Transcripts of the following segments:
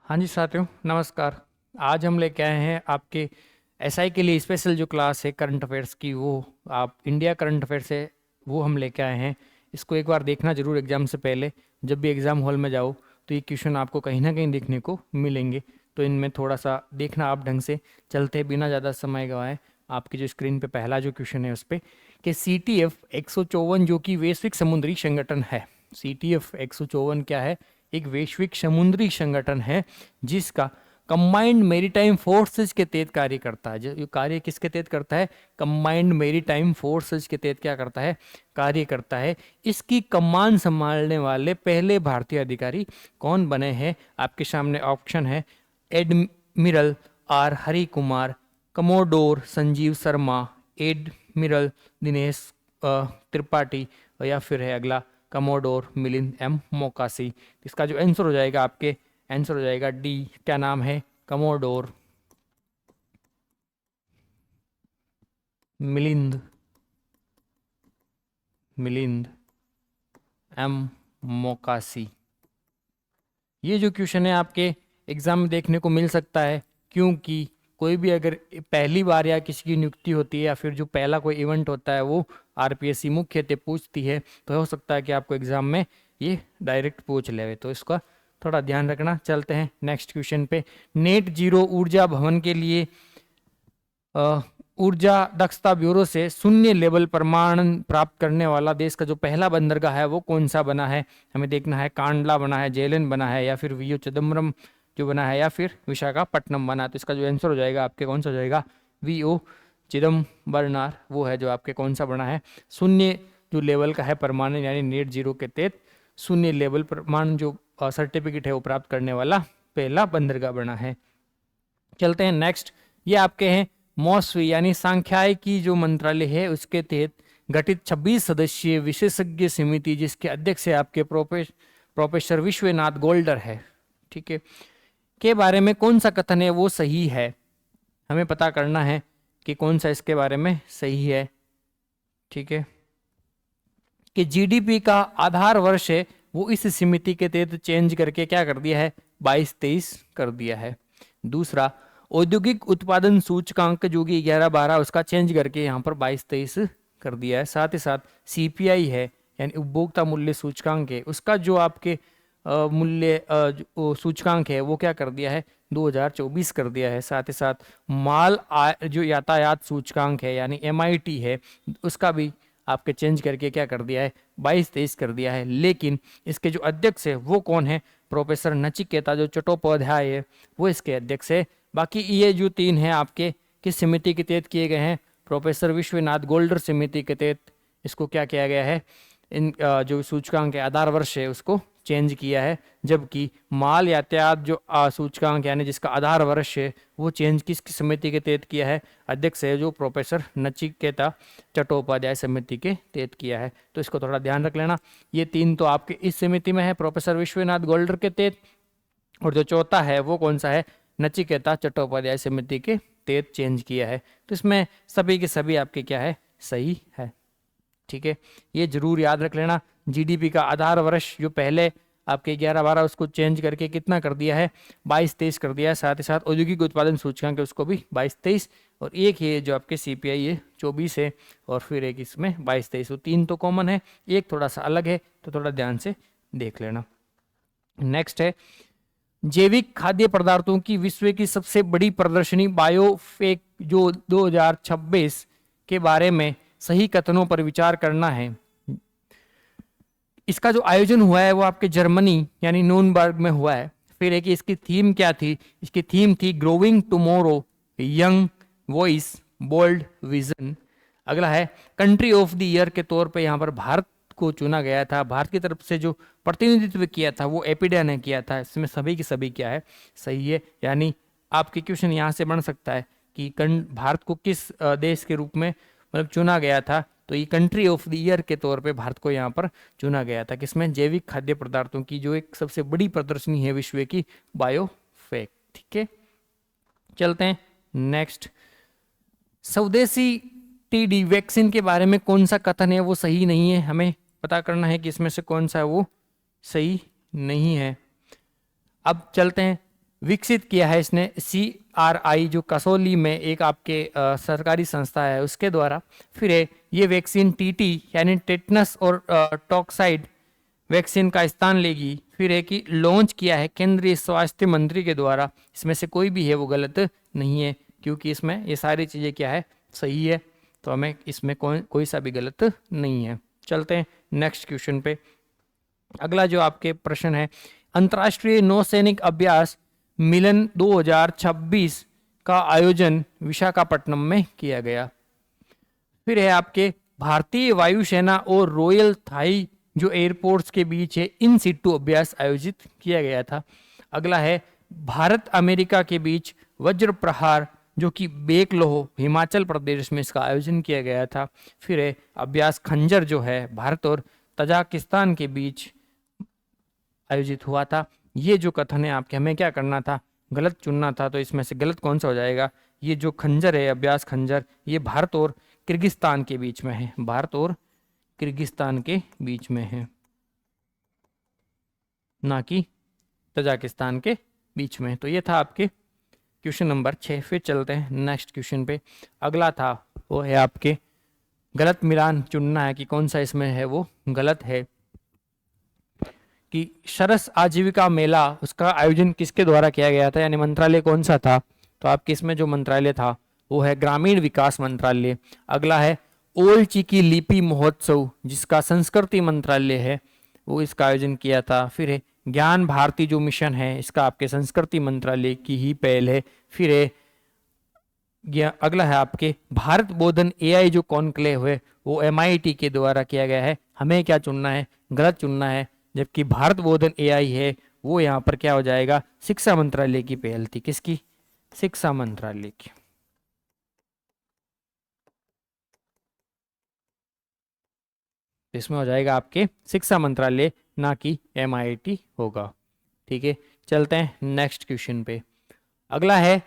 हाँ जी साथियों, नमस्कार। आज हम लेके आए हैं आपके एसआई के लिए स्पेशल जो क्लास है करंट अफेयर्स की, वो आप इंडिया करंट अफेयर्स है वो हम लेके आए हैं। इसको एक बार देखना जरूर एग्जाम से पहले। जब भी एग्जाम हॉल में जाओ तो ये क्वेश्चन आपको कहीं ना कहीं देखने को मिलेंगे, तो इनमें थोड़ा सा देखना आप ढंग से। चलते बिना ज़्यादा समय गवाए आपकी जो स्क्रीन पे पहला जो क्वेश्चन है उस पर कि CTF 154 जो कि वैश्विक समुद्री संगठन है। CTF 154 क्या है? एक वैश्विक समुद्री संगठन है जिसका कंबाइंड मेरीटाइम फोर्सेज के तहत कार्य करता है। जो कार्य किसके तहत करता है? कंबाइंड मेरीटाइम फोर्सेज के तहत क्या करता है? कार्य करता है। इसकी कमान संभालने वाले पहले भारतीय अधिकारी कौन बने हैं? आपके सामने ऑप्शन है admiral R Hari Kumar, commodore Sanjeev Sharma, admiral Dinesh Tripathi, या फिर है अगला कमोडोर मिलिंद M मोकासी। इसका जो आंसर हो जाएगा आपके आंसर हो जाएगा डी। क्या नाम है? Commodore Milind Milind M Mokasi. ये जो क्वेश्चन है आपके एग्जाम में देखने को मिल सकता है, क्योंकि कोई भी अगर पहली बार या किसी की नियुक्ति होती है या फिर जो पहला कोई इवेंट होता है वो RPSC मुख्यतः पूछती है, तो हो सकता है कि आपको एग्जाम में ये डायरेक्ट पूछ ले, तो इसका थोड़ा ध्यान रखना। चलते हैं नेक्स्ट क्वेश्चन पे। नेट जीरो ऊर्जा भवन के लिए ऊर्जा दक्षता ब्यूरो से शून्य लेवल प्रमाणन प्राप्त करने वाला देश का जो पहला बंदरगाह है वो कौन सा बना है? हमें देखना है। कांडला बना है, जेएलएन बना है, या फिर VO चिदम्बरम जो बना है, या फिर विशाखापट्टनम बना है। तो इसका जो आंसर हो जाएगा आपके कौन सा हो जाएगा? VO चिदम्बरनार, वो है जो आपके कौन सा बना है? शून्य जो लेवल का है प्रमाणन, यानी नेट जीरो के तहत शून्य लेवल प्रमाण जो सर्टिफिकेट है वो प्राप्त करने वाला पहला बंदरगाह बना है। चलते हैं नेक्स्ट। ये आपके हैं मॉसवी यानी सांख्यिकी जो मंत्रालय है उसके तहत गठित 26 सदस्यीय विशेषज्ञ समिति, जिसके अध्यक्ष है आपके प्रोफेसर विश्वनाथ गोल्डर है, ठीक है, के बारे में कौन सा कथन है वो सही है? हमें पता करना है कि कौन सा इसके बारे में सही है, ठीक है। कि GDP का आधार वर्ष है वो इस समिति के तहत चेंज करके क्या कर दिया है? 22-23 कर दिया है। दूसरा, औद्योगिक उत्पादन सूचकांक जो कि 11-12 उसका चेंज करके यहाँ पर 22-23 कर दिया है। साथ ही साथ CPI है यानी उपभोक्ता मूल्य सूचकांक है, उसका जो आपके मूल्य सूचकांक है वो क्या कर दिया है? 2024 कर दिया है। साथ ही साथ माल जो यातायात सूचकांक है यानी MIT है, उसका भी आपके चेंज करके क्या कर दिया है? 22-23 कर दिया है। लेकिन इसके जो अध्यक्ष है वो कौन है? प्रोफेसर नचिकेता जो चट्टोपाध्याय है वो इसके अध्यक्ष है। बाकी ये जो तीन हैं आपके किस समिति के तहत किए गए हैं? प्रोफेसर विश्वनाथ गोल्डर समिति के तहत इसको क्या किया गया है? इन जो सूचकांक के आधार वर्ष है उसको चेंज किया है। जबकि माल यातायात जो सूचकांक यानी जिसका आधार वर्ष है वो चेंज किस समिति के तहत किया है? अध्यक्ष है जो प्रोफेसर नचिकेता चट्टोपाध्याय समिति के तहत किया है। तो इसको थोड़ा ध्यान रख लेना। ये तीन तो आपके इस समिति में है प्रोफेसर विश्वनाथ गोल्डर के तहत, और जो चौथा है वो कौन सा है? नचिकेता चट्टोपाध्याय समिति के तहत चेंज किया है। तो इसमें सभी के सभी आपके क्या है? सही है, ठीक है। ये जरूर याद रख लेना। GDP का आधार वर्ष जो पहले आपके 11-12 उसको चेंज करके कितना कर दिया है? 22-23 कर दिया है। साथ ही साथ औद्योगिक उत्पादन सूचकांक उसको भी 22-23, और एक ये जो आपके CPI है 24 है, और फिर एक इसमें 22-23। तो तीन तो कॉमन है, एक थोड़ा सा अलग है, तो थोड़ा ध्यान से देख लेना। नेक्स्ट है जैविक खाद्य पदार्थों की विश्व की सबसे बड़ी प्रदर्शनी बायोफेक जो 2026 के बारे में सही कथनों पर विचार करना है। इसका जो आयोजन हुआ है वो आपके जर्मनी यानी नूर्नबर्ग में हुआ है। फिर एक इसकी थीम क्या थी? इसकी थीम थी growing tomorrow, young voice, bold vision. अगला है कंट्री ऑफ द ईयर के तौर पे यहाँ पर भारत को चुना गया था। भारत की तरफ से जो प्रतिनिधित्व किया था वो एपिडिया ने किया था। इसमें सभी की सभी क्या है? सही है। यानी आपके क्वेश्चन यहाँ से बन सकता है कि भारत को किस देश के रूप में मतलब चुना गया था? तो ये कंट्री ऑफ द ईयर के तौर पे भारत को यहाँ पर चुना गया था। किसमें? जैविक खाद्य पदार्थों की जो एक सबसे बड़ी प्रदर्शनी है विश्व की, बायोफेक, ठीक है। चलते हैं नेक्स्ट। स्वदेशी TD वैक्सीन के बारे में कौन सा कथन है वो सही नहीं है? हमें पता करना है कि इसमें से कौन सा है वो सही नहीं है। अब चलते हैं विकसित किया है इसने CRI जो कसौली में एक आपके सरकारी संस्था है उसके द्वारा। फिर है ये वैक्सीन TT यानी टेटनस और टॉक्साइड वैक्सीन का स्थान लेगी। फिर है कि लॉन्च किया है केंद्रीय स्वास्थ्य मंत्री के द्वारा। इसमें से कोई भी है वो गलत नहीं है, क्योंकि इसमें ये सारी चीज़ें क्या है, सही है। तो हमें इसमें कोई सा भी गलत नहीं है। चलते हैं नेक्स्ट क्वेश्चन पे। अगला जो आपके प्रश्न है, अंतर्राष्ट्रीय नौसैनिक अभ्यास मिलन 2026 का आयोजन विशाखापट्टनम में किया गया। फिर है आपके भारतीय वायुसेना और रॉयल थाई जो एयरपोर्ट्स के बीच है इन सिटू अभ्यास आयोजित किया गया था। अगला है भारत अमेरिका के बीच वज्र प्रहार जो कि बेकलोह हिमाचल प्रदेश में इसका आयोजन किया गया था। फिर है अभ्यास खंजर जो है भारत और तजाकिस्तान के बीच आयोजित हुआ था। ये जो कथन है आपके, हमें क्या करना था, गलत चुनना था। तो इसमें से गलत कौन सा हो जाएगा, ये जो खंजर है अभ्यास खंजर ये भारत और किर्गिस्तान के बीच में है, भारत और किर्गिस्तान के बीच में है, ना कि तजाकिस्तान के बीच में। तो ये था आपके क्वेश्चन नंबर 6। फिर चलते हैं नेक्स्ट क्वेश्चन पे। अगला था वो है आपके गलत मिलान चुनना है कि कौन सा इसमें है वो गलत है, कि सरस आजीविका मेला उसका आयोजन किसके द्वारा किया गया था, यानी मंत्रालय कौन सा था। तो आपके इसमें जो मंत्रालय था वो है ग्रामीण विकास मंत्रालय। अगला है ओल चिकी लिपि महोत्सव जिसका संस्कृति मंत्रालय है वो इसका आयोजन किया था। फिर है ज्ञान भारती जो मिशन है इसका आपके संस्कृति मंत्रालय की ही पहल है। फिर है अगला है आपके भारत बोधन AI जो कॉन्क्लेव है वो MIT के द्वारा किया गया है। हमें क्या चुनना है, गलत चुनना है, जबकि भारत बोधन AI है वो यहाँ पर क्या हो जाएगा, शिक्षा मंत्रालय की पहल थी। किसकी, शिक्षा मंत्रालय की। इसमें हो जाएगा आपके शिक्षा मंत्रालय, ना कि MIT होगा। ठीक है, चलते हैं नेक्स्ट क्वेश्चन पे। अगला है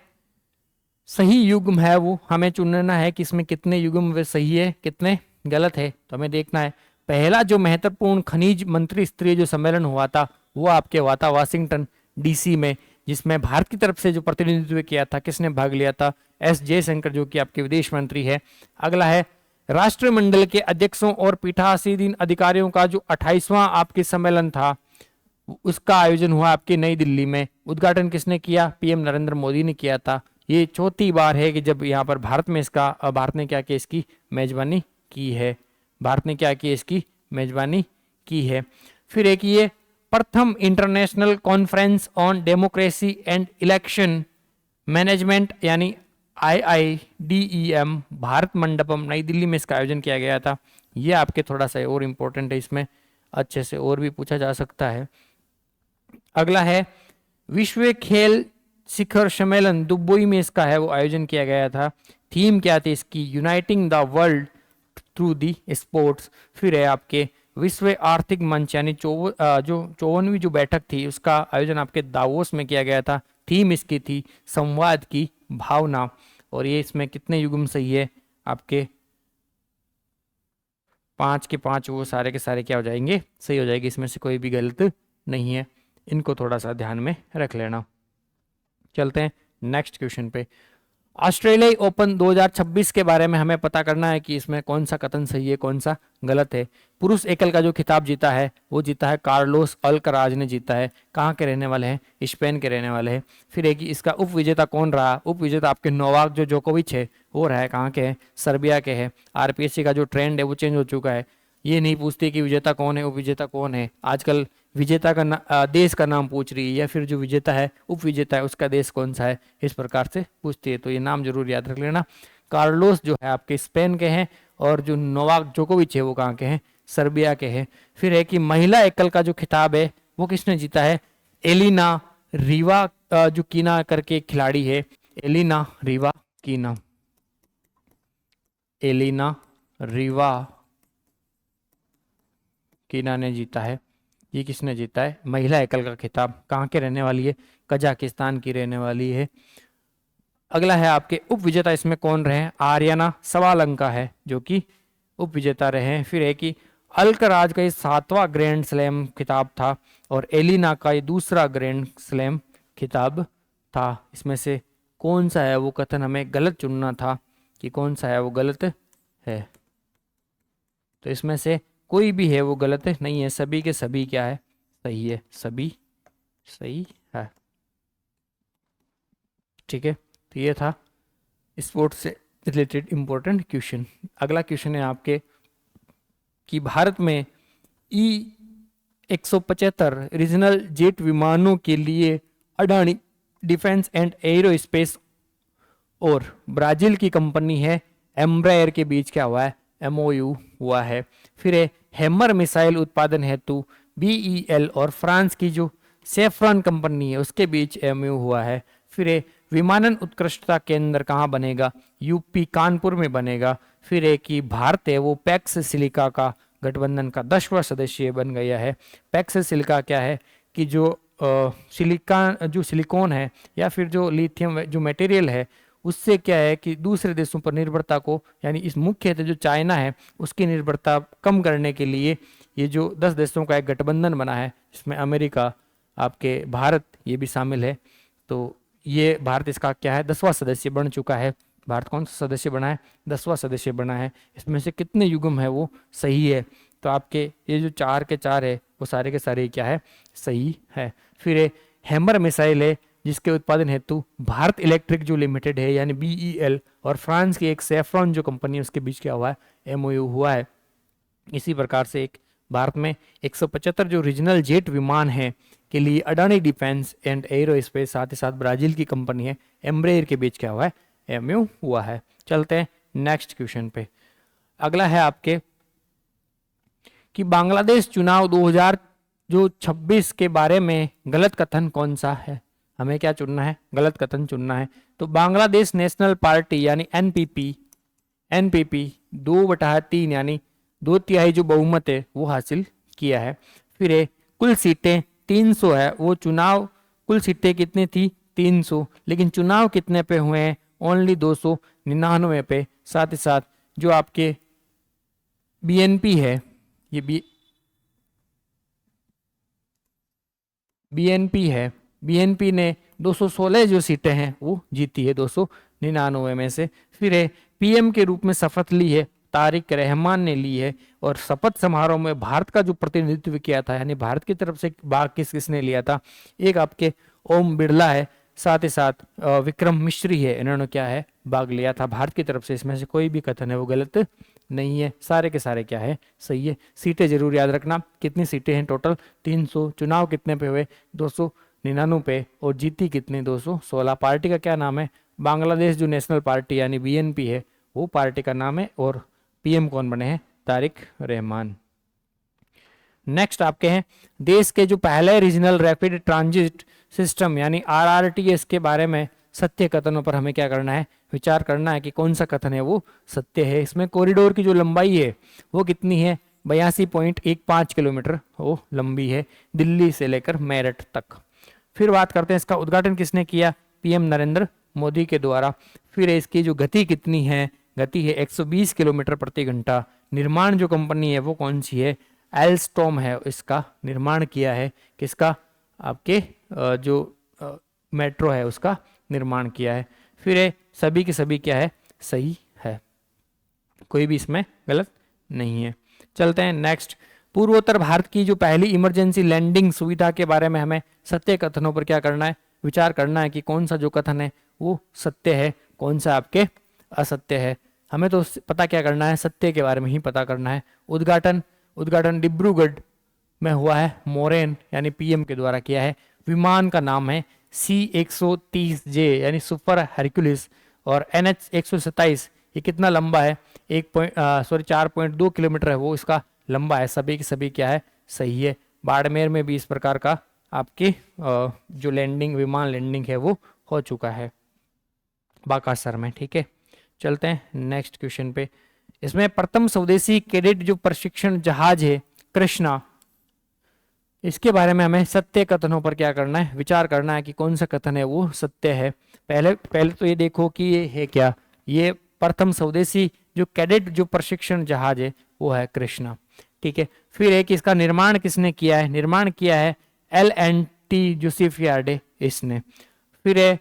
सही युग्म है वो हमें चुनना है कि इसमें कितने युग्म वे सही है कितने गलत है। तो हमें देखना है पहला जो महत्वपूर्ण खनिज मंत्री स्तरीय जो सम्मेलन हुआ था वो आपके हुआ था वाशिंगटन DC में, जिसमें भारत की तरफ से जो प्रतिनिधित्व किया था किसने भाग लिया था, S जयशंकर जो कि आपके विदेश मंत्री है। अगला है राष्ट्रमंडल के अध्यक्षों और पीठासीन अधिकारियों का जो 28वां आपके सम्मेलन था उसका आयोजन हुआ आपके नई दिल्ली में। उद्घाटन किसने किया, PM नरेंद्र मोदी ने किया था। ये चौथी बार है कि जब यहाँ पर भारत में इसका भारत ने क्या किया, इसकी मेजबानी की है, भारत ने क्या किया, इसकी मेजबानी की है। फिर एक ये प्रथम international conference on democracy and election management यानी IIDEM भारत मंडपम नई दिल्ली में इसका आयोजन किया गया था। ये आपके थोड़ा सा और इम्पोर्टेंट है, इसमें अच्छे से और भी पूछा जा सकता है। अगला है विश्व खेल शिखर सम्मेलन दुबई में इसका है वो आयोजन किया गया था। थीम क्या थी इसकी, uniting the world through the sports. फिर है आपके विश्व आर्थिक मंच यानी जो 54वीं जो बैठक थी उसका आयोजन आपके दावोस में किया गया था। थीम इसकी थी संवाद की भावना। और ये इसमें कितने युग्म सही है आपके 5 के 5 वो सारे के सारे क्या हो जाएंगे, सही हो जाएगी। इसमें से कोई भी गलत नहीं है, इनको थोड़ा सा ध्यान में रख लेना। चलते हैं नेक्स्ट क्वेश्चन पे। ऑस्ट्रेलियाई ओपन 2026 के बारे में हमें पता करना है कि इसमें कौन सा कथन सही है कौन सा गलत है। पुरुष एकल का जो खिताब जीता है वो जीता है कार्लोस अल्कराज ने जीता है। कहाँ के रहने वाले हैं, स्पेन के रहने वाले हैं। फिर एक इसका उप विजेता कौन रहा, उप विजेता आपके नोवाक जो जोकोविच है वो रहा है, कहाँ के हैं, सर्बिया के हैं। RPSC का जो ट्रेंड है वो चेंज हो चुका है, ये नहीं पूछती कि विजेता कौन है उप विजेता कौन है। आजकल विजेता का देश का नाम पूछ रही है, या फिर जो विजेता है उप विजेता है उसका देश कौन सा है, इस प्रकार से पूछती है। तो ये नाम जरूर याद रख लेना। कार्लोस जो है आपके स्पेन के हैं और जो नोवाक जोकोविच है वो कहाँ के हैं, सर्बिया के हैं। फिर है कि महिला एकल का जो खिताब है वो किसने जीता है, एलिना रीवा जो कीना करके खिलाड़ी है, एलिना रीवा कीना, एलिना रीवा कीना ने जीता है। ये किसने जीता है, महिला एकल का खिताब। कहाँ के रहने वाली है, कजाकिस्तान की रहने वाली है। अगला है आपके उप विजेता, इसमें कौन रहे, आर्याना सवालंका है जो कि उप विजेता रहे। फिर है कि अल्कराज का ये 7वां ग्रैंड स्लैम खिताब था और एलिना का ये दूसरा ग्रैंड स्लैम खिताब था, इसमें से कौन सा है वो कथन हमें गलत चुनना था कि कौन सा है वो गलत है। तो इसमें से कोई भी है वो गलत नहीं है, सभी के सभी क्या है, सही है, सभी सही है। ठीक है, तो ये था स्पोर्ट्स से रिलेटेड इंपॉर्टेंट क्वेश्चन। अगला क्वेश्चन है आपके कि भारत में E-175 रीजनल जेट विमानों के लिए अडानी डिफेंस एंड एरोस्पेस और ब्राजील की कंपनी है एम्ब्रायर के बीच क्या हुआ है, MOU हुआ है। फिर है हैमर मिसाइल उत्पादन हेतु BEL और फ्रांस की जो सेफ्रॉन कंपनी है उसके बीच MOU हुआ है। फिर है विमानन उत्कृष्टता केंद्र कहाँ बनेगा, यूपी कानपुर में बनेगा। फिर है कि भारत है वो पैक्स सिलिका का गठबंधन का 10वां सदस्य बन गया है। पैक्स सिलिका क्या है कि जो सिलिकॉन है या फिर जो लिथियम जो मटेरियल है उससे क्या है कि दूसरे देशों पर निर्भरता को, यानी इस मुख्यतः जो चाइना है उसकी निर्भरता कम करने के लिए ये जो 10 देशों का एक गठबंधन बना है जिसमें अमेरिका, आपके भारत ये भी शामिल है। तो ये भारत इसका क्या है 10वां सदस्य बन चुका है। भारत कौन सा सदस्य बना है, 10वां सदस्य बना है। इसमें से कितने युग्म है वो सही है, तो आपके ये जो 4 के 4 है वो सारे के सारे क्या है, सही है। फिर ये हैमर मिसाइल है जिसके उत्पादन हेतु भारत इलेक्ट्रिक जो लिमिटेड है यानी BEL और फ्रांस की एक सेफ्रॉन जो कंपनी है उसके बीच क्या हुआ है, MOU हुआ है। इसी प्रकार से एक भारत में 175 जो रीजनल जेट विमान है के लिए अडानी डिफेंस एंड एरोस्पेस साथ ही साथ ब्राजील की कंपनी है एम्ब्रेयर के बीच क्या हुआ है, MOU हुआ है। चलते हैं नेक्स्ट क्वेश्चन पे। अगला है आपके कि बांग्लादेश चुनाव 2026 के बारे में गलत कथन कौन सा है। हमें क्या चुनना है, गलत कथन चुनना है। तो बांग्लादेश नेशनल पार्टी यानी NPP 2/3 यानी 2/3 जो बहुमत है वो हासिल किया है। फिर है कुल सीटें 300 है, वो चुनाव कुल सीटें कितनी थी 300, लेकिन चुनाव कितने पे हुए हैं, ओनली 299 पे। साथ ही साथ जो आपके BNP है, ये BNP है, BNP ने 216 जो सीटें हैं वो जीती है 299 में से। फिर है PM के रूप में शपथ ली है तारिक रहमान ने ली है, और शपथ समारोह में भारत का जो प्रतिनिधित्व किया था यानी भारत की तरफ से भाग किसने लिया था, एक आपके ओम बिरला है, साथ ही साथ विक्रम मिश्री है, इन्होंने क्या है भाग लिया था भारत की तरफ से। इसमें से कोई भी कथन है वो गलत नहीं है, सारे के सारे क्या है सही है। सीटें जरूर याद रखना, कितनी सीटें हैं टोटल 300, चुनाव कितने पे हुए 299 पे, और जीती कितनी 216। पार्टी का क्या नाम है, बांग्लादेश जो नेशनल पार्टी यानी BNP है वो पार्टी का नाम है, और PM कौन बने हैं, तारिक रहमान। नेक्स्ट आपके हैं देश के जो पहले रीजनल रैपिड ट्रांजिट सिस्टम यानी RRTS के बारे में सत्य कथनों पर हमें क्या करना है, विचार करना है कि कौन सा कथन है वो सत्य है। इसमें कॉरिडोर की जो लंबाई है वो कितनी है, 82.15 किलोमीटर वो लंबी है दिल्ली से लेकर मेरठ तक। फिर बात करते हैं इसका उद्घाटन किसने किया, PM नरेंद्र मोदी के द्वारा। फिर इसकी जो गति कितनी है, गति है 120 किलोमीटर प्रति घंटा। निर्माण जो कंपनी है वो कौन सी है, एल्स्टॉम है, इसका निर्माण किया है किसका, आपके जो मेट्रो है उसका निर्माण किया है। फिर है सभी के सभी क्या है सही है, कोई भी इसमें गलत नहीं है। चलते हैं नेक्स्ट, पूर्वोत्तर भारत की जो पहली इमरजेंसी लैंडिंग सुविधा के बारे में हमें सत्य कथनों पर क्या करना है, विचार करना है कि कौन सा जो कथन है वो सत्य है, कौन सा आपके असत्य है। हमें तो पता क्या करना है, सत्य के बारे में ही पता करना है। उद्घाटन डिब्रूगढ़ में हुआ है, मोरेन यानी PM के द्वारा किया है। विमान का नाम है C-130J यानी सुपर हरक्यूलिस, और NH-127 ये कितना लंबा है, 4.2 किलोमीटर है वो इसका लंबा है। सभी की सभी क्या है सही है। बाड़मेर में भी इस प्रकार का आपकी जो विमान लैंडिंग है वो हो चुका है बाकासर में। ठीक है, चलते हैं नेक्स्ट क्वेश्चन पे। इसमें प्रथम स्वदेशी कैडेट जो प्रशिक्षण जहाज है कृष्णा, इसके बारे में हमें सत्य कथनों पर क्या करना है, विचार करना है कि कौन सा कथन है वो सत्य है। पहले तो ये देखो कि ये है क्या, ये प्रथम स्वदेशी जो कैडेट जो प्रशिक्षण जहाज है वो है कृष्णा। ठीक है, फिर है कि इसका निर्माण किसने किया है, निर्माण किया है L&T जो शिपयार्ड है इसने। फिर फिर है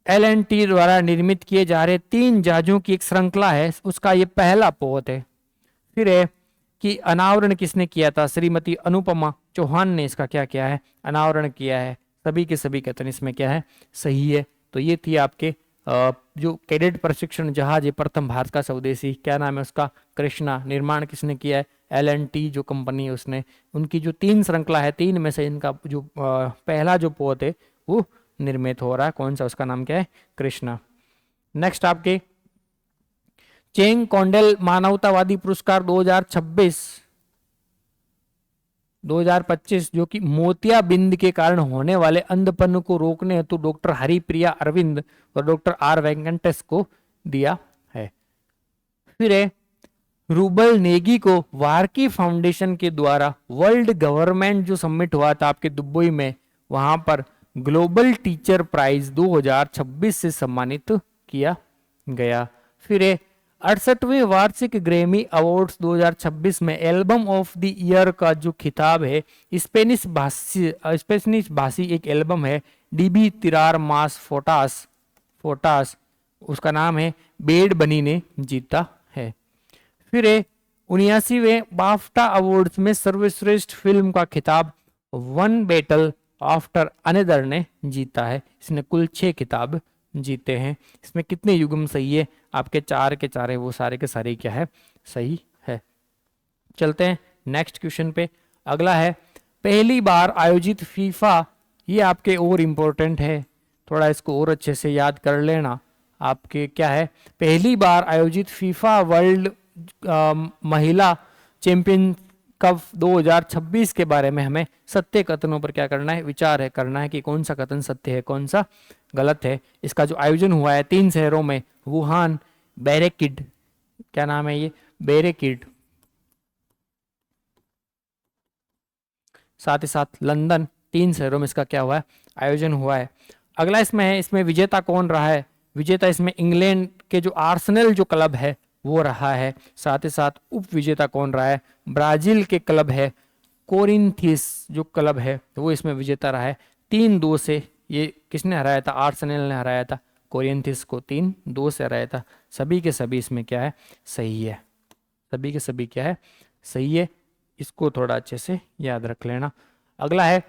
L&T द्वारा निर्मित किए जा रहे 3 जहाजों की एक श्रृंखला है, उसका ये पहला पोत है। फिर है कि अनावरण किसने किया था, श्रीमती अनुपमा चौहान ने इसका क्या किया है, अनावरण किया है। सभी के सभी कथन इसमें क्या है, सही है। तो ये थी आपके जो कैडेट प्रशिक्षण जहाज है प्रथम भारत का स्वदेशी, क्या नाम है उसका, कृष्णा। निर्माण किसने किया है, L&T जो कंपनी है उसने। उनकी जो 3 श्रृंखला है, 3 में से इनका जो पहला जो पोत है वो निर्मित हो रहा है, कौन सा, उसका नाम क्या है, कृष्णा। नेक्स्ट आपके चेंग कॉन्डेल मानवतावादी पुरस्कार 2025 जो कि मोतियाबिंद के कारण होने वाले अंधपन को रोकने हेतु डॉक्टर हरिप्रिया अरविंद और डॉक्टर आर वेंकटेश को दिया है। फिर है रूबल नेगी को वार्की फाउंडेशन के द्वारा वर्ल्ड गवर्नमेंट जो समिट हुआ था आपके दुबई में, वहां पर ग्लोबल टीचर प्राइज 2026 से सम्मानित किया गया। फिर 68वें वार्षिक ग्रैमी अवार्ड्स 2026 में एल्बम ऑफ द ईयर का जो खिताब है स्पेनिश भाषी एक एल्बम है डीबी तिरार मास फोटास, उसका नाम है बेड बनी ने जीता है। फिर 79वें बाफ्टा अवार्ड्स में सर्वश्रेष्ठ फिल्म का खिताब वन बैटल आफ्टर अनदर ने जीता है। इसने कुल 6 खिताब जीते हैं। इसमें कितने युग्म सही है, आपके 4 के 4 है, वो सारे के सारे क्या है, सही है। चलते हैं नेक्स्ट क्वेश्चन पे। अगला है पहली बार आयोजित फीफा, ये आपके और इम्पोर्टेंट है, थोड़ा इसको और अच्छे से याद कर लेना। आपके क्या है, पहली बार आयोजित फीफा वर्ल्ड महिला चैंपियन कप 2026 के बारे में हमें सत्य कथनों पर क्या करना है, विचार है करना है कि कौन सा कथन सत्य है कौन सा गलत है। इसका जो आयोजन हुआ है 3 शहरों में, वुहान, बेरेकिड, क्या नाम है ये, बेरेकिड, साथ ही साथ लंदन, 3 शहरों में इसका क्या हुआ है, आयोजन हुआ है। अगला इसमें है, इसमें विजेता कौन रहा है, विजेता इसमें इंग्लैंड के जो आर्सेनल जो क्लब है वो रहा है। साथ ही साथ उप विजेता कौन रहा है, ब्राजील के क्लब है कोरिंथियस जो क्लब है वो इसमें विजेता रहा है। 3-2 से ये किसने हराया था, आर्सेनल ने हराया था कोरिंथियस को, 3-2 से हराया था। सभी के सभी इसमें क्या है, सही है, सभी के सभी क्या है, सही है। इसको थोड़ा अच्छे से याद रख लेना। अगला है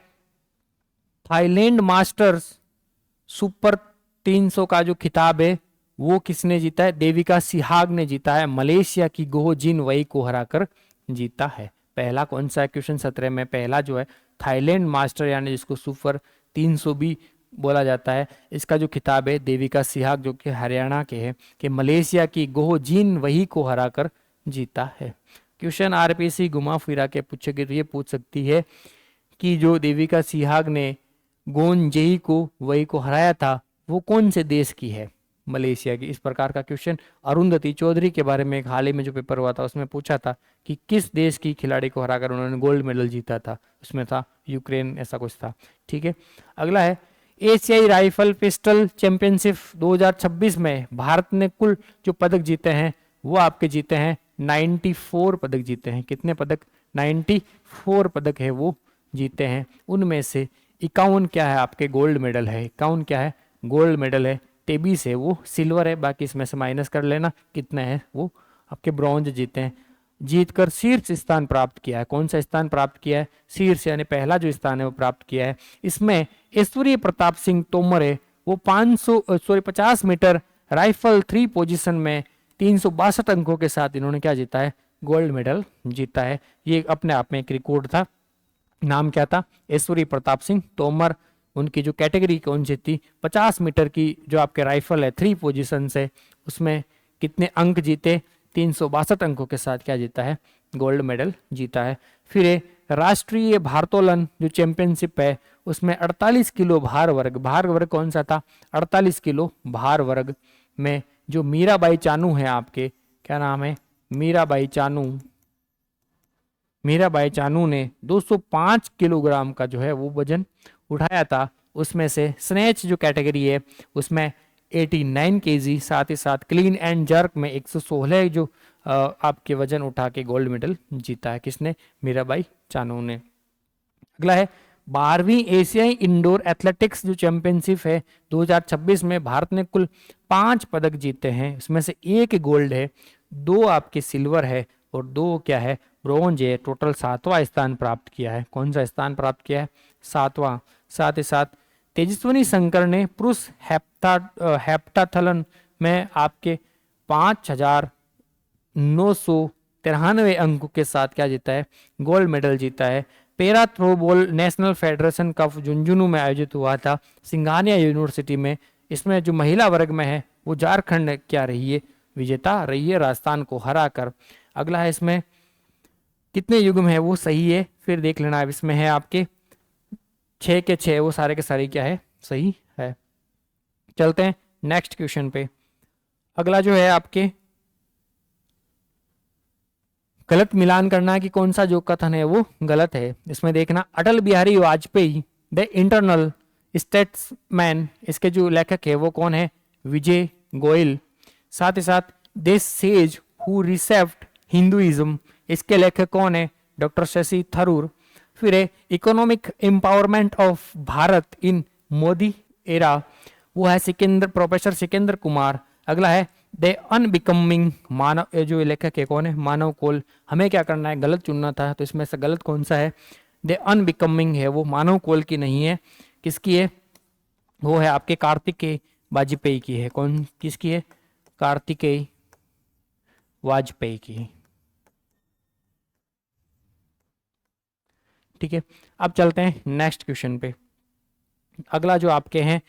थाईलैंड मास्टर्स सुपर 300 का जो खिताब है वो किसने जीता है, देविका सिहाग ने जीता है। मलेशिया की गोह जिन वई को हराकर जीता है। पहला कौन सा क्वेश्चन 17 में, पहला जो है थाईलैंड मास्टर यानी जिसको सुपर 300 भी बोला जाता है, इसका जो खिताब है देविका सिहाग जो कि हरियाणा के हैं, कि मलेशिया की गोह जिन वही को हराकर जीता है। क्वेश्चन आरपीसी घुमा फिरा के पूछेगी तो ये पूछ सकती है कि जो देविका सिहाग ने गोनजेई को वही को हराया था वो कौन से देश की है, मलेशिया की। इस प्रकार का क्वेश्चन अरुंधति चौधरी के बारे में एक हाल ही में जो पेपर हुआ था उसमें पूछा था कि किस देश की खिलाड़ी को हराकर उन्होंने गोल्ड मेडल जीता था, उसमें था यूक्रेन, ऐसा कुछ था। ठीक है। अगला है एशियाई राइफल पिस्टल चैंपियनशिप 2026 में भारत ने कुल जो पदक जीते हैं वो आपके जीते हैं 94 पदक जीते हैं। कितने पदक, 94 पदक है वो जीते हैं। उनमें से 51 क्या है आपके गोल्ड मेडल है, 51 क्या है गोल्ड मेडल है, 23 है वो सिल्वर है, बाकी इसमें से माइनस कर लेना कितने हैं वो आपके ब्रॉन्ज जीते हैं। जीतकर शीर्ष स्थान प्राप्त किया है, कौन सा स्थान प्राप्त किया है, शीर्ष यानी पहला जो स्थान है वो प्राप्त किया है। इसमें ऐश्वर्य प्रताप सिंह तोमर है वो 50 मीटर राइफल 3 पोजीशन में 362 अंकों के साथ इन्होंने क्या जीता है, गोल्ड मेडल जीता है। ये अपने आप में एक रिकॉर्ड था। नाम क्या था, ऐश्वर्य प्रताप सिंह तोमर। उनकी जो कैटेगरी कौन सी थी, 50 मीटर की जो आपके राइफल है 3 पोजीशन से, उसमें कितने अंक जीते, 362 अंकों के साथ क्या जीता है, गोल्ड मेडल जीता है। फिर राष्ट्रीय भारोत्तोलन जो चैंपियनशिप है उसमें 48 किलो भार वर्ग कौन सा था, 48 किलो भार वर्ग में जो मीराबाई चानू है आपके, क्या नाम है, मीराबाई चानू ने 205 किलोग्राम का जो है वो वजन उठाया था। उसमें से स्नैच जो कैटेगरी है उसमें 89 केजी, साथ ही साथ क्लीन एंड जर्क में 116 जो आपके वजन उठा के गोल्ड मेडल जीता है। किसने, मीराबाई चानू ने। अगला है 12वीं एशियाई इंडोर एथलेटिक्स जो चैंपियनशिप है 2026 में भारत ने कुल 5 पदक जीते हैं। इसमें से 1 गोल्ड है, 2 आपके सिल्वर है और 2 क्या है, ब्रोंज है। टोटल 7वां स्थान प्राप्त किया है। कौन सा स्थान प्राप्त किया है? 7वां। साथ ही साथ तेजस्विनी शंकर ने पुरुष हेप्टाथलन में आपके 5,993 अंकों के साथ क्या जीता है? गोल्ड मेडल जीता है। Para throwball national federation cup Jhunjhunu में आयोजित हुआ था सिंघानिया यूनिवर्सिटी में। इसमें जो महिला वर्ग में है वो झारखंड क्या रही है? विजेता रही है, राजस्थान को हरा कर। अगला है इसमें कितने युग्म है वो सही है, फिर देख लेना। अब इसमें है आपके 6 के 6, वो सारे के सारे क्या है? सही है। चलते हैं नेक्स्ट क्वेश्चन पे। अगला जो है आपके गलत मिलान करना है कि कौन सा जो कथन है वो गलत है। इसमें देखना, Atal Bihari Vajpayee the internal statesman, इसके जो लेखक है वो कौन है? विजय गोयल। साथ ही साथ दिस सेज हु रिसेप्ट हिंदुइज्म, इसके लेखक कौन है? डॉक्टर शशि थरूर। फिर है economic empowerment of Bharat in Modi era, वो है प्रोफेसर सिकंदर कुमार। अगला है द अनबिकमिंग मानव, जो लेखक है कौन है? मानव कौल। हमें क्या करना है? गलत चुनना था, तो इसमें से गलत कौन सा है? द अनबिकमिंग है वो मानव कौल की नहीं है। किसकी है? वो है आपके कार्तिकेय वाजपेयी की है। कौन किसकी है? कार्तिकेय वाजपेयी की। ठीक है, अब चलते हैं नेक्स्ट क्वेश्चन पे। अगला जो आपके हैं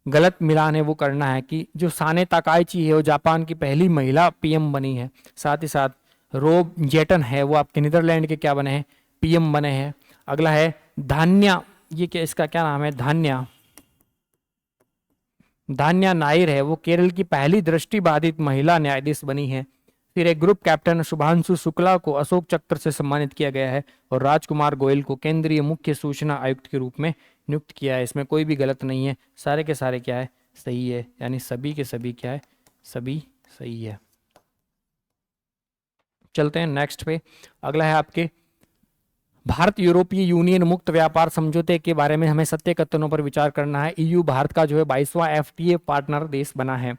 गलत मिलान है वो करना है कि जो साने ताकाइची है वो जापान की पहली महिला पीएम बनी है। साथ ही साथ रोब जेटन है वो आपके नीदरलैंड के क्या बने हैं? पीएम बने हैं। अगला है धान्या, ये क्या, इसका क्या नाम है? धान्या नायर है वो केरल की पहली दृष्टिबाधित महिला न्यायाधीश बनी है। फिर एक ग्रुप कैप्टन शुभांशु शुक्ला को अशोक चक्र से सम्मानित किया गया है और राजकुमार गोयल को केंद्रीय मुख्य सूचना आयुक्त के रूप में नियुक्त किया है। इसमें कोई भी गलत नहीं है, सारे के सारे क्या है? सही है, यानी सभी के सभी क्या है? सभी सही है। चलते हैं नेक्स्ट पे। अगला है आपके भारत यूरोपीय यूनियन मुक्त व्यापार समझौते के बारे में हमें सत्य कथनों पर विचार करना है। ईयू भारत का जो है 22वां एफटीए पार्टनर देश बना है।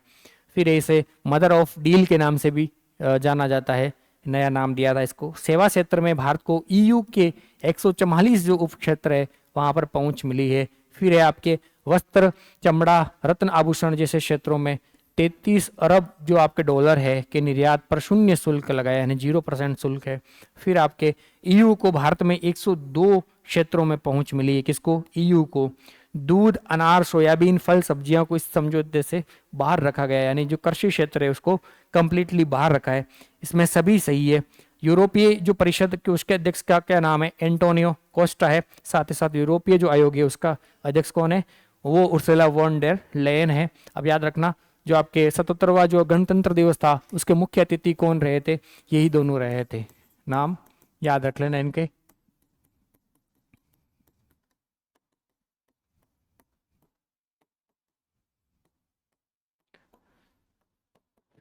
फिर इसे मदर ऑफ डील के नाम से भी जाना जाता है, नया नाम दिया था इसको। सेवा क्षेत्र में भारत को ईयू के 144 जो उप क्षेत्र है वहां पर पहुंच मिली है। फिर है आपके वस्त्र, चमड़ा, रत्न आभूषण जैसे क्षेत्रों में 33 अरब जो आपके डॉलर है के निर्यात पर शून्य शुल्क लगाया, यानी 0% शुल्क है। फिर आपके ईयू को भारत में 102 क्षेत्रों में पहुंच मिली है। किसको? ईयू को। दूध, अनार, सोयाबीन, फल, सब्जियों को इस समझौते से बाहर रखा गया, यानी जो कृषि क्षेत्र है उसको कंप्लीटली बाहर रखा है। इसमें सभी सही है। यूरोपीय जो परिषद के उसके अध्यक्ष का क्या नाम है? एंटोनियो कोस्टा है। साथ ही साथ यूरोपीय जो आयोग है उसका अध्यक्ष कौन है? वो उर्सुला वॉन डेर लेयन है। अब याद रखना, जो आपके 77वां जो गणतंत्र दिवस था उसके मुख्य अतिथि कौन रहे थे? यही दोनों रहे थे। नाम याद रख लेना इनके।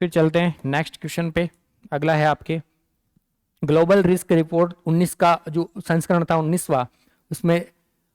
फिर चलते हैं नेक्स्ट क्वेश्चन पे। अगला है आपके ग्लोबल रिस्क रिपोर्ट 19 का जो संस्करण था 19वां, उसमें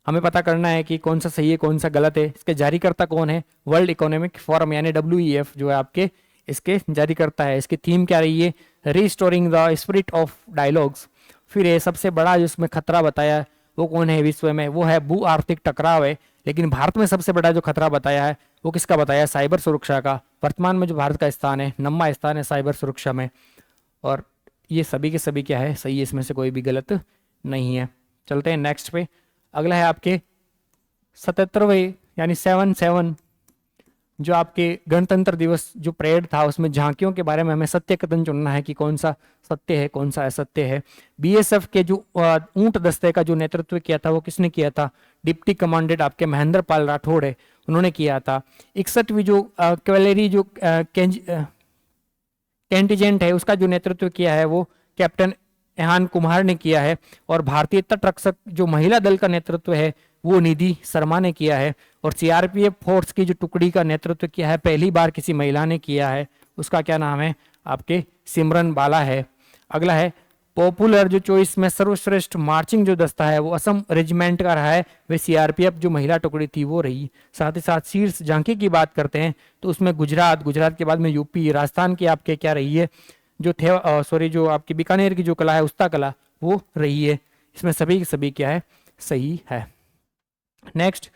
हमें पता करना है कि कौन सा सही है कौन सा गलत है। इसके जारीकर्ता कौन है? वर्ल्ड इकोनॉमिक फोरम यानी WEF जो है आपके इसके जारीकर्ता है। इसकी थीम क्या रही है? Restoring the spirit of dialogues. फिर ये सबसे बड़ा जो इसमें खतरा बताया वो कौन है विश्व में? वो है भू आर्थिक टकराव है। लेकिन भारत में सबसे बड़ा जो खतरा बताया है वो किसका बताया? साइबर सुरक्षा का। वर्तमान में जो भारत का स्थान है 9वां स्थान है साइबर सुरक्षा में। और ये सभी के सभी क्या है? सही है, इसमें से कोई भी गलत नहीं है। चलते हैं नेक्स्ट पे। अगला है आपके 77वें यानी 77 जो आपके गणतंत्र दिवस जो परेड था उसमें झांकियों के बारे में हमें सत्य कथन चुनना है कि कौन सा सत्य है कौन सा असत्य है। BSF के जो ऊंट दस्ते का जो नेतृत्व किया था वो किसने किया था? डिप्टी कमांडेंट आपके महेंद्र पाल राठौड़ है, उन्होंने किया था। 61वीं जो कैवलरी जो कंटिजेंट है उसका जो नेतृत्व किया है वो कैप्टन एहान कुमार ने किया है। और भारतीय तटरक्षक जो महिला दल का नेतृत्व है वो निधि शर्मा ने किया है। और CRPF फोर्स की जो टुकड़ी का नेतृत्व किया है पहली बार किसी महिला ने किया है, उसका क्या नाम है? आपके सिमरन बाला है। अगला है पॉपुलर जो चॉइस में सर्वश्रेष्ठ मार्चिंग जो दस्ता है वो असम रेजिमेंट का रहा है, वे सीआरपीएफ जो महिला टुकड़ी थी वो रही। साथ ही साथ शीर्ष झांकी की बात करते हैं तो उसमें गुजरात, गुजरात के बाद में यूपी, राजस्थान की आपके क्या रही है, जो थे सॉरी जो आपकी बीकानेर की जो कला है उस्ता कला वो रही है। इसमें सभी के सभी क्या है, सही है। नेक्स्ट,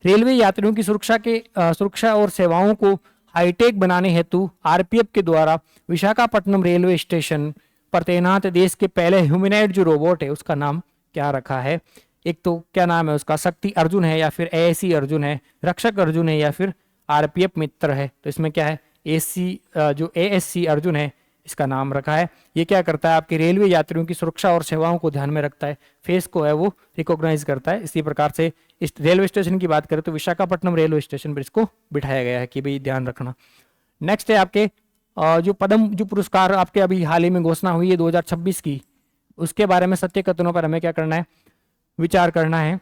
रेलवे यात्रियों की सुरक्षा और सेवाओं को हाईटेक बनाने हेतु आरपीएफ के द्वारा विशाखापट्टनम रेलवे स्टेशन पर तैनात देश के पहले ह्यूमनॉइड जो रोबोट है उसका नाम क्या रखा है। एक तो क्या नाम है उसका, शक्ति अर्जुन है या फिर एएसी अर्जुन है, रक्षक अर्जुन है या फिर आरपीएफ मित्र है। तो इसमें क्या है, जो एएससी अर्जुन है इसका नाम रखा है। ये क्या करता है, आपके रेलवे यात्रियों की सुरक्षा और सेवाओं को ध्यान में रखता है, फेस को है वो रिकॉग्नाइज करता है। इसी प्रकार से इस रेलवे स्टेशन की बात करें तो विशाखापट्टनम रेलवे स्टेशन पर इसको बिठाया गया है कि भाई ध्यान रखना। नेक्स्ट है आपके जो पद्म जो पुरस्कार आपके अभी हाल ही में घोषणा हुई है 2026 की, उसके बारे में सत्य कथनों पर हमें क्या करना है, विचार करना है।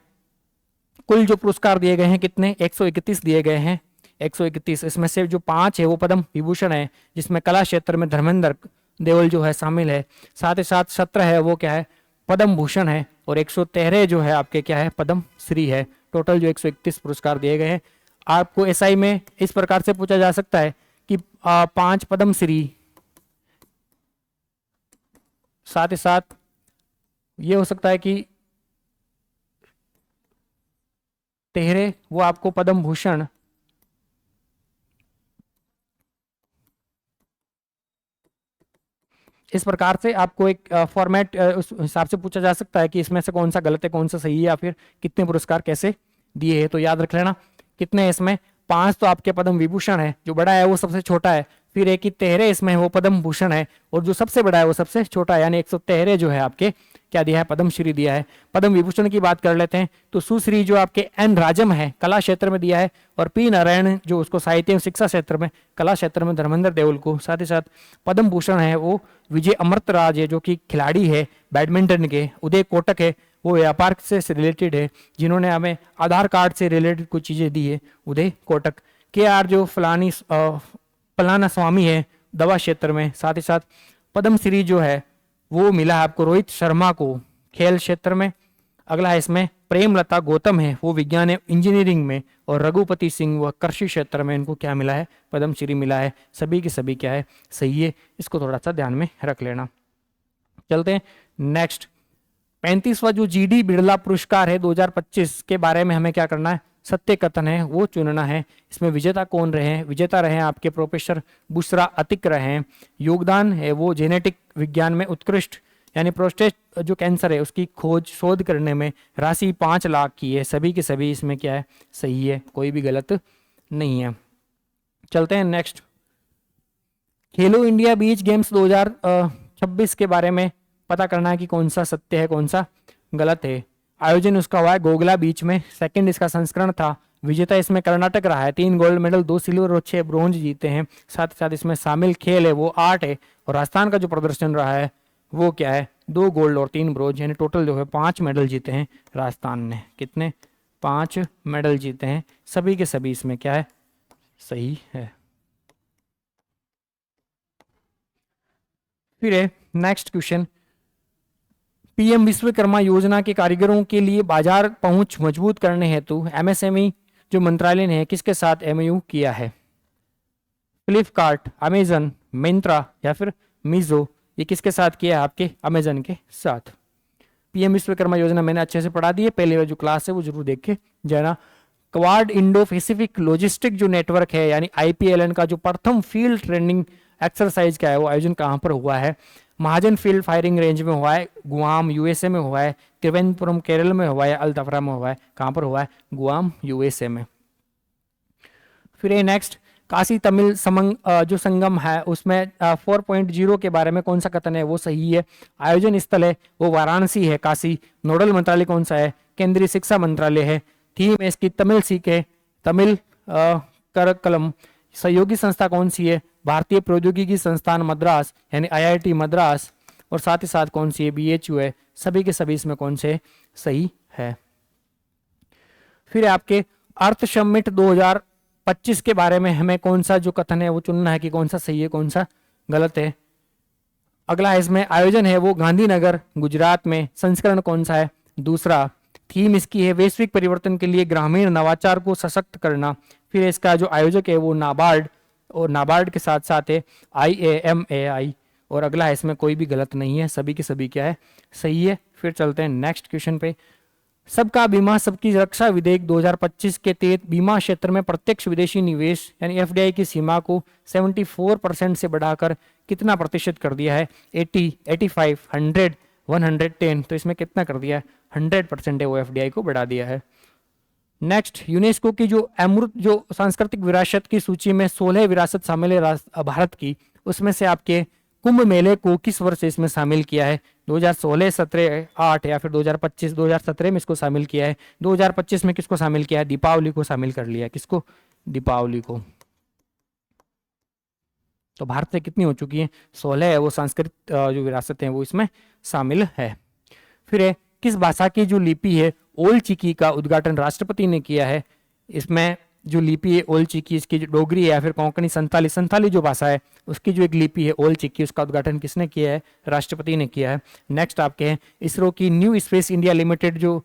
कुल जो पुरस्कार दिए गए हैं कितने, 131 दिए गए हैं, 131। इसमें से जो 5 है वो पद्म विभूषण है, जिसमें कला क्षेत्र में धर्मेंद्र देवल जो है शामिल है। साथ ही साथ 17 है वो क्या है, पद्म भूषण है, और 113 जो है आपके क्या है, पद्म श्री है। टोटल जो 131 पुरस्कार दिए गए हैं। आपको एसआई में इस प्रकार से पूछा जा सकता है कि 5 पद्म श्री, साथ ही साथ ये हो सकता है कि 13 वो आपको पद्म भूषण, इस प्रकार से आपको एक फॉर्मेट उस हिसाब से पूछा जा सकता है कि इसमें से कौन सा गलत है कौन सा सही है, या फिर कितने पुरस्कार कैसे दिए हैं। तो याद रख लेना कितने हैं इसमें, 5 तो आपके पद्म विभूषण है, जो बड़ा है वो सबसे छोटा है, फिर एक ही 13 इसमें वो पद्म भूषण है, और जो सबसे बड़ा है वो सबसे छोटा है, यानी 113 जो है आपके क्या दिया है, पद्म श्री दिया है। पद्म विभूषण की बात कर लेते हैं तो सुश्री जो आपके एन राजम है कला क्षेत्र में दिया है, और पी नारायण जो उसको साहित्य एवं शिक्षा क्षेत्र में, कला क्षेत्र में धर्मेंद्र देवल को। साथ ही साथ पद्म भूषण है वो विजय अमृतराज है जो कि खिलाड़ी है बैडमिंटन के। उदय कोटक है वो व्यापार से रिलेटेड है, जिन्होंने हमें आधार कार्ड से रिलेटेड कुछ चीजें दी है, उदय कोटक। के आर जो फलाना स्वामी है दवा क्षेत्र में। साथ ही साथ पद्म श्री जो है वो मिला आपको रोहित शर्मा को खेल क्षेत्र में। अगला है इसमें प्रेमलता गौतम है वो विज्ञान इंजीनियरिंग में, और रघुपति सिंह वह कृषि क्षेत्र में, इनको क्या मिला है, पद्म श्री मिला है। सभी के सभी क्या है, सही है। इसको थोड़ा सा ध्यान में रख लेना। चलते हैं नेक्स्ट, 35वां जो जीडी बिरला पुरस्कार है 2025 के बारे में हमें क्या करना है, सत्य कथन है वो चुनना है। इसमें विजेता कौन रहे हैं, विजेता रहे आपके प्रोफेसर बुशरा अतिक रहे हैं। योगदान है वो जेनेटिक विज्ञान में उत्कृष्ट, यानी प्रोस्टेट जो कैंसर है उसकी खोज शोध करने में राशि 5 लाख की है। सभी के सभी इसमें क्या है, सही है, कोई भी गलत नहीं है। चलते हैं नेक्स्ट, खेलो इंडिया बीच गेम्स 2026 के बारे में पता करना है कि कौन सा सत्य है कौन सा गलत है। आयोजन उसका हुआ है गोगला बीच में, सेकंड इसका संस्करण था। विजेता इसमें कर्नाटक रहा है, 3 गोल्ड मेडल, 2 सिल्वर और 6 ब्रोंज जीते हैं। साथ ही साथ इसमें शामिल खेल है वो 8 है, और राजस्थान का जो प्रदर्शन रहा है वो क्या है, 2 गोल्ड और 3 ब्रोंज, यानी टोटल जो है 5 मेडल जीते हैं राजस्थान ने। कितने, 5 मेडल जीते हैं। सभी के सभी इसमें क्या है, सही है। फिर है नेक्स्ट क्वेश्चन, पीएम विश्वकर्मा योजना के कारीगरों के लिए बाजार पहुंच मजबूत करने हेतु एमएसएमई जो मंत्रालय ने किसके साथ एमओयू किया है, फ्लिपकार्ट, अमेजन, मिंत्रा या फिर मीजो। ये किसके साथ किया है, आपके अमेजन के साथ। पीएम विश्वकर्मा योजना मैंने अच्छे से पढ़ा दी है, पहले जो क्लास है वो जरूर देख के जाना। क्वाड इंडो पैसिफिक लॉजिस्टिक जो नेटवर्क है यानी आईपीएलएन का जो प्रथम फील्ड ट्रेनिंग एक्सरसाइज का है वो आयोजन कहाँ पर हुआ है, महाजन फील्ड फायरिंग रेंज में हुआ है, गुआम यूएसए में हुआ है, त्रिवेंद्रपुरम केरल में हुआ है, अल्ताफरा में हुआ है। कहाँ पर हुआ है, गुआम यूएसए में। फिर ये नेक्स्ट, काशी तमिल जो संगम है उसमें 4.0 के बारे में कौन सा कथन है वो सही है। आयोजन स्थल है वो वाराणसी है, काशी। नोडल मंत्रालय कौन सा है, केंद्रीय शिक्षा मंत्रालय है। थीम है इसकी तमिल सीख है, तमिल करकलम। सहयोगी संस्था कौन सी है, भारतीय प्रौद्योगिकी संस्थान मद्रास यानी आईआईटी मद्रास। और साथ ही साथ कौन सी है, बीएचयू है। सभी के सभी इसमें कौन से सही है। फिर आपके अर्थ समिट 2025 के बारे में हमें कौन सा जो कथन है वो चुनना है कि कौन सा सही है कौन सा गलत है। अगला है इसमें आयोजन है वो गांधीनगर गुजरात में। संस्करण कौन सा है? दूसरा। थीम इसकी है वैश्विक परिवर्तन के लिए ग्रामीण नवाचार को सशक्त करना। फिर इसका जो आयोजक है वो नाबार्ड, और नाबार्ड के साथ साथ है IAMAI। और अगला है इसमें कोई भी गलत नहीं है, सभी के सभी क्या है, सही है। फिर चलते हैं नेक्स्ट क्वेश्चन पे। सबका बीमा सबकी रक्षा विधेयक 2025 के तहत बीमा क्षेत्र में प्रत्यक्ष विदेशी निवेश यानी FDI की सीमा को 74% से बढ़ाकर कितना प्रतिशत कर दिया है? 80, 85, 100, 110। तो इसमें कितना कर दिया है? 100% है वो FDI को बढ़ा दिया है। नेक्स्ट, यूनेस्को की जो अमूर्त जो सांस्कृतिक विरासत की सूची में 16 विरासत शामिल है भारत की, उसमें से आपके कुंभ मेले को किस वर्ष इसमें शामिल किया है? 2016, 17, 8 या फिर 2025? 2017 में इसको शामिल किया है। 2025 में किसको शामिल किया है? दीपावली को शामिल कर लिया है। किसको? दीपावली को। तो भारत से कितनी हो चुकी है? 16 है वो सांस्कृतिक जो विरासत है वो इसमें शामिल है। फिर है किस भाषा की जो लिपि है ओल चिकी का उद्घाटन राष्ट्रपति ने किया है? इसमें जो लिपि है ओल चिकी, इसकी जो डोगरी है या फिर कोंकणी संथाली, संथाली जो भाषा है उसकी जो एक लिपि है ओल चिकी, उसका उद्घाटन किसने किया है? राष्ट्रपति ने किया है। नेक्स्ट आपके हैं इसरो की न्यू स्पेस इंडिया लिमिटेड जो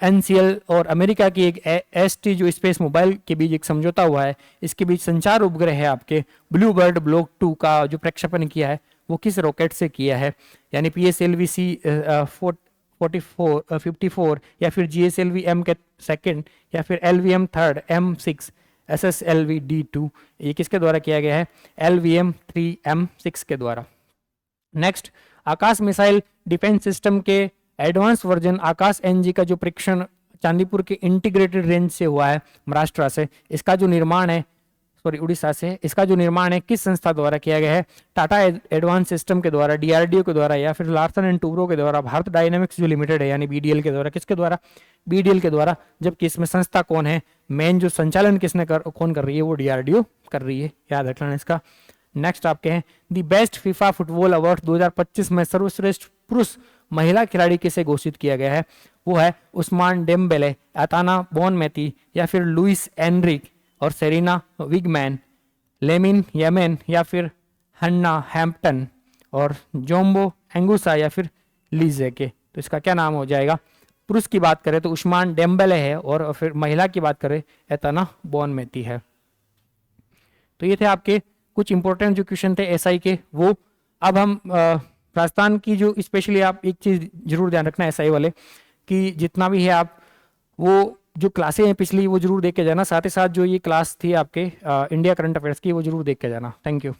NCL और अमेरिका की एक ST जो स्पेस मोबाइल के बीच एक समझौता हुआ है, इसके बीच संचार उपग्रह है आपके ब्लू बर्ड ब्लॉक 2 का जो प्रक्षेपण किया है वो किस रॉकेट से किया है? यानी PSLV-C 54 या फिर GSLV M के सेकंड या फिर LVM third M6 SSLV D2, ये किसके द्वारा किया गया है? LVM 3 M6 के द्वारा। नेक्स्ट, आकाश मिसाइल डिफेंस सिस्टम के एडवांस वर्जन आकाश NG का जो परीक्षण चांदीपुर के इंटीग्रेटेड रेंज से हुआ है महाराष्ट्र से, इसका जो निर्माण है उड़ीसा से, इसका जो निर्माण है किस संस्था द्वारा किया गया है? टाटा एडवांस सिस्टम के द्वारा, DRDO के द्वारा या फिर लार्सन एंड टूब्रो के द्वारा, भारत डायनेमिक्स जो लिमिटेड है यानी BDL के द्वारा। किसके द्वारा? BDL के द्वारा। जबकि इसमें संस्था कौन है? मेन जो संचालन कौन कर रही है? वो DRDO कर रही है, याद रखना इसका। नेक्स्ट आपके हैं the best FIFA football award 2025 में सर्वश्रेष्ठ पुरुष महिला खिलाड़ी किसे घोषित किया गया है? वो है उस्मान डेम्बेले, एताना बोनमेती या फिर लुइस एनरिक और सेरेना विगमैन, लेमिन येमेन या फिर हन्ना हैम्पटन और जोम्बो एंगुसा या फिर लीजे के। तो इसका क्या नाम हो जाएगा? पुरुष की बात करें तो उस्मान डेम्बेले है और फिर महिला की बात करें एताना बोनमेती है। तो ये थे आपके कुछ इंपॉर्टेंट जो क्वेश्चन थे SI के वो। अब हम राजस्थान की जो स्पेशली आप एक चीज जरूर ध्यान रखना SI वाले कि जितना भी है आप वो जो क्लासें हैं पिछली वो जरूर देख के जाना, साथ ही साथ जो ये क्लास थी आपके इंडिया करंट अफेयर्स की वो जरूर देख के जाना। Thank you.